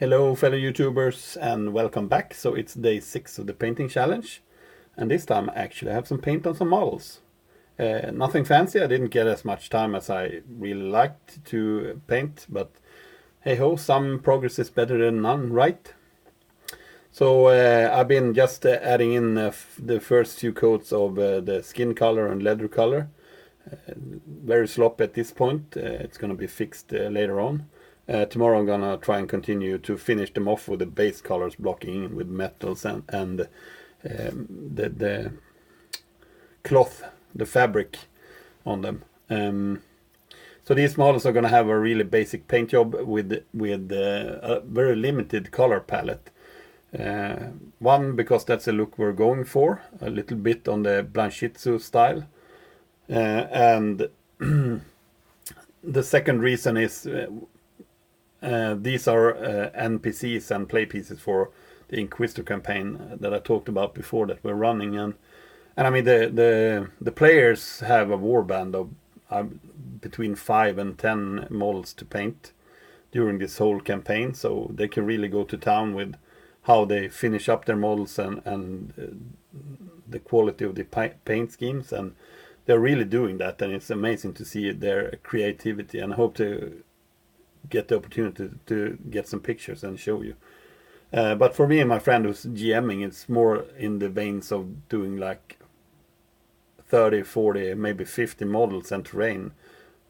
Hello fellow YouTubers and welcome back. So it's day 6 of the painting challenge, and this time I actually have some paint on some models. Nothing fancy, I didn't get as much time as I really liked to paint, but hey ho, some progress is better than none, right? So I've been just adding in the first few coats of the skin color and leather color. Very sloppy at this point, it's going to be fixed later on. Tomorrow I'm gonna try and continue to finish them off with the base colors, blocking in with metals and the cloth, the fabric on them. So these models are gonna have a really basic paint job with a very limited color palette. One, because that's the look we're going for, a little bit on the Blanchitsu style, and the second reason is these are NPCs and play pieces for the Inquisitor campaign that I talked about before that we're running, and I mean the players have a warband of between 5 and 10 models to paint during this whole campaign, so they can really go to town with how they finish up their models and the quality of the paint schemes, and they're really doing that, and it's amazing to see their creativity, and I hope to get the opportunity to get some pictures and show you. But for me and my friend who's GMing, it's more in the veins of doing like 30, 40, maybe 50 models and terrain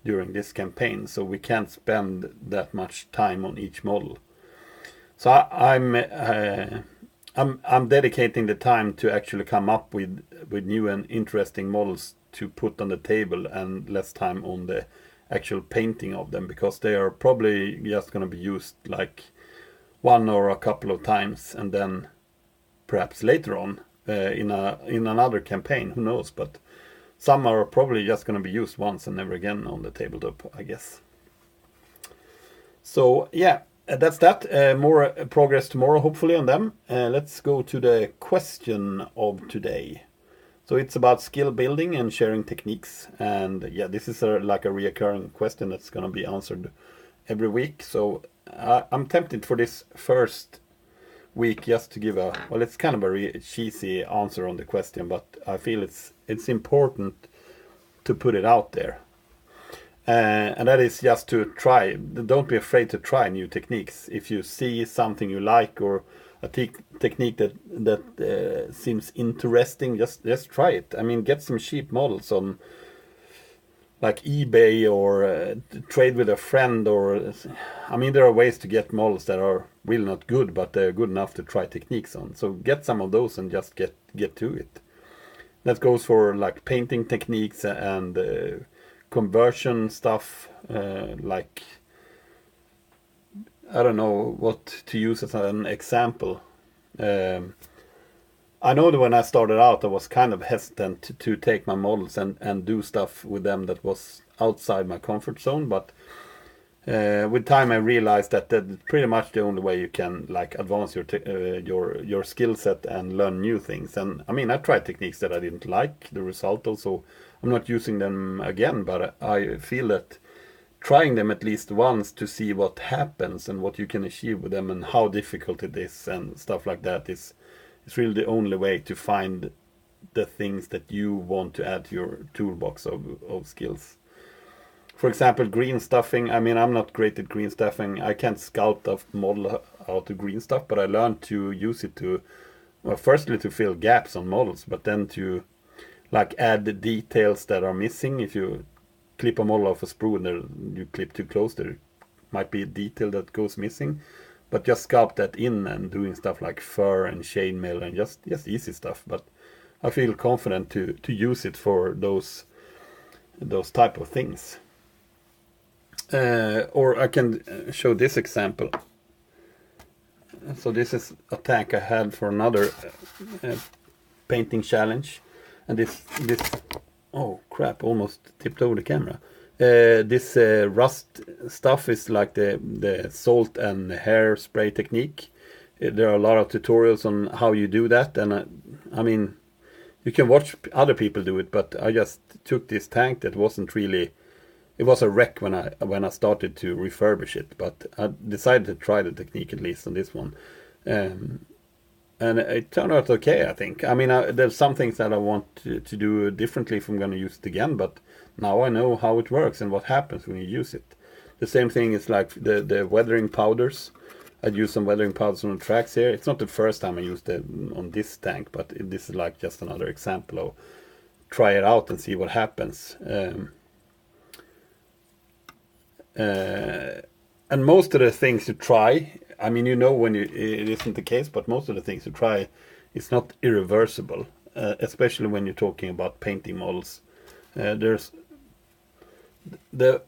during this campaign, so we can't spend that much time on each model. So I'm dedicating the time to actually come up with new and interesting models to put on the table, and less time on the actual painting of them, because they are probably just going to be used like one or a couple of times, and then perhaps later on in another campaign, who knows, but some are probably just going to be used once and never again on the tabletop, I guess. So yeah, that's that. More progress tomorrow hopefully on them. Let's go to the question of today. So it's about skill building and sharing techniques, and yeah, this is like a reoccurring question that's going to be answered every week. So I'm tempted for this first week just to give it's kind of a cheesy answer on the question, but I feel it's important to put it out there, and that is just to try. Don't be afraid to try new techniques. If you see something you like, or a technique that seems interesting, just try it. I mean, get some cheap models on like eBay, or trade with a friend, or I mean, there are ways to get models that are really not good, but they're good enough to try techniques on. So get some of those and just get to it. That goes for like painting techniques and conversion stuff, like I don't know what to use as an example. I know that when I started out, I was kind of hesitant to take my models and do stuff with them that was outside my comfort zone, but with time I realized that that's pretty much the only way you can like advance your skill set and learn new things. And I mean, I tried techniques that I didn't like the result of, so I'm not using them again, but I feel that trying them at least once to see what happens and what you can achieve with them and how difficult it is and stuff like that is really the only way to find the things that you want to add to your toolbox of skills. For example, green stuffing. I mean, I'm not great at green stuffing. I can't sculpt a model out of green stuff, but I learned to use it to, well, firstly to fill gaps on models, but then to like add the details that are missing. If you clip a model off a sprue and you clip too close, there might be a detail that goes missing, but just sculpt that in and doing stuff like fur and chainmail and just easy stuff. But I feel confident to use it for those type of things. Or I can show this example. So this is a tank I had for another painting challenge, and this oh crap, almost tipped over the camera. This rust stuff is like the salt and hairspray technique. There are a lot of tutorials on how you do that, and I mean, you can watch other people do it, but I just took this tank that wasn't really it was a wreck when I started to refurbish it, but I decided to try the technique at least on this one. Um, and it turned out okay, I think. I mean, there's some things that I want to do differently if I'm going to use it again, but now I know how it works and what happens when you use it. The same thing is like the weathering powders. I'd use some weathering powders on the tracks here. It's not the first time I used it on this tank, but this is like just another example of try it out and see what happens. And most of the things you try, I mean, when it isn't the case, but most of the things you try is not irreversible, especially when you're talking about painting models. There's the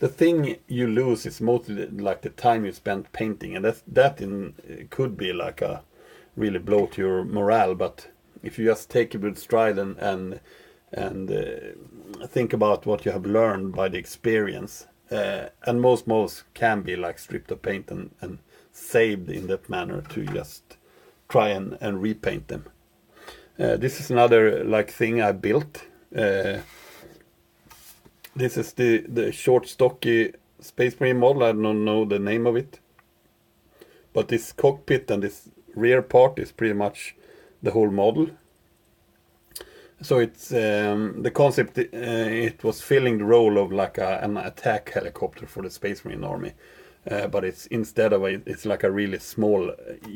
the thing you lose is mostly like the time you spent painting, and could be like a really blow to your morale. But if you just take it with stride and think about what you have learned by the experience, and most models can be like stripped of paint and saved in that manner to just try and repaint them. This is another like thing I built. This is the short stocky Space Marine model. I don't know the name of it, but this cockpit and this rear part is pretty much the whole model. So it's the concept. It was filling the role of like an attack helicopter for the Space Marine Army, but it's instead of it's like a really small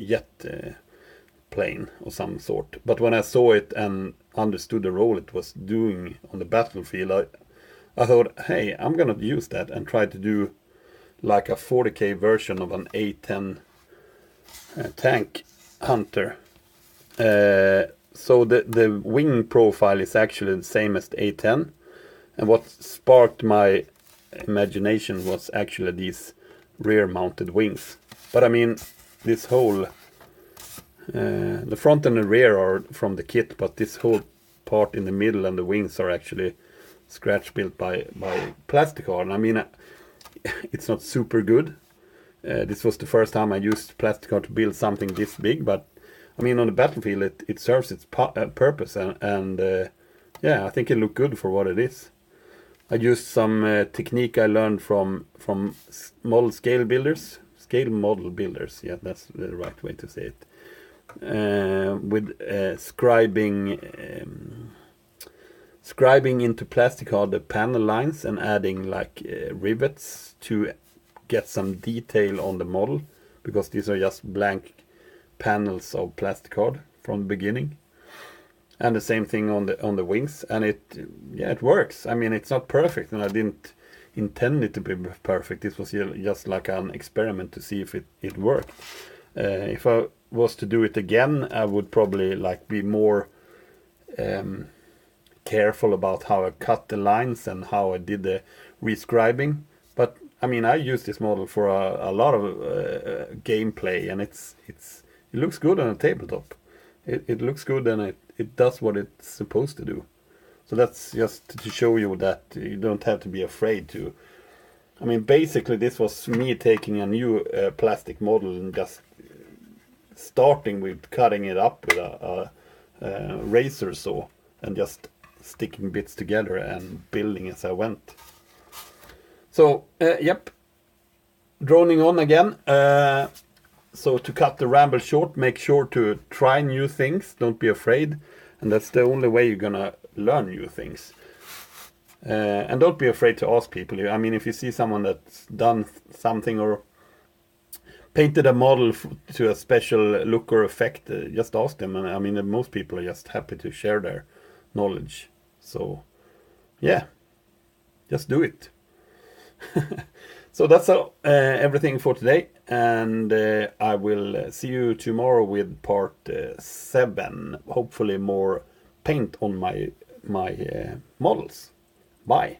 jet plane of some sort. But when I saw it and understood the role it was doing on the battlefield, I thought, hey, I'm gonna use that and try to do like a 40k version of an A10 tank hunter. So the wing profile is actually the same as the A10, and what sparked my imagination was actually these rear-mounted wings. But I mean, this whole the front and the rear are from the kit, but this whole part in the middle and the wings are actually scratch built by Plasticard. And I mean, it's not super good. This was the first time I used Plasticard to build something this big, but I mean, on the battlefield, it serves its purpose, and yeah, I think it looked good for what it is. I used some technique I learned from scale model builders. Yeah, that's the right way to say it. With scribing into Plasticard the panel lines and adding like rivets to get some detail on the model, because these are just blank panels of Plasticard from the beginning. And the same thing on the wings, and it works. I mean, it's not perfect, and I didn't intend it to be perfect. This was just like an experiment to see if it worked. If I was to do it again, I would probably like be more careful about how I cut the lines and how I did the rescribing. But I mean, I use this model for a lot of gameplay, and it looks good on a tabletop. It looks good, and it does what it's supposed to do. So that's just to show you that you don't have to be afraid to. I mean, basically this was me taking a new plastic model and just starting with cutting it up with a razor saw and just sticking bits together and building as I went. So, yep, droning on again. So to cut the ramble short, make sure to try new things. Don't be afraid. And that's the only way you're going to learn new things. And don't be afraid to ask people. I mean, if you see someone that's done something or painted a model to a special look or effect, just ask them. And I mean, most people are just happy to share their knowledge. So, yeah, just do it. So that's everything for today, and I will see you tomorrow with part 7. Hopefully more paint on my models. Bye.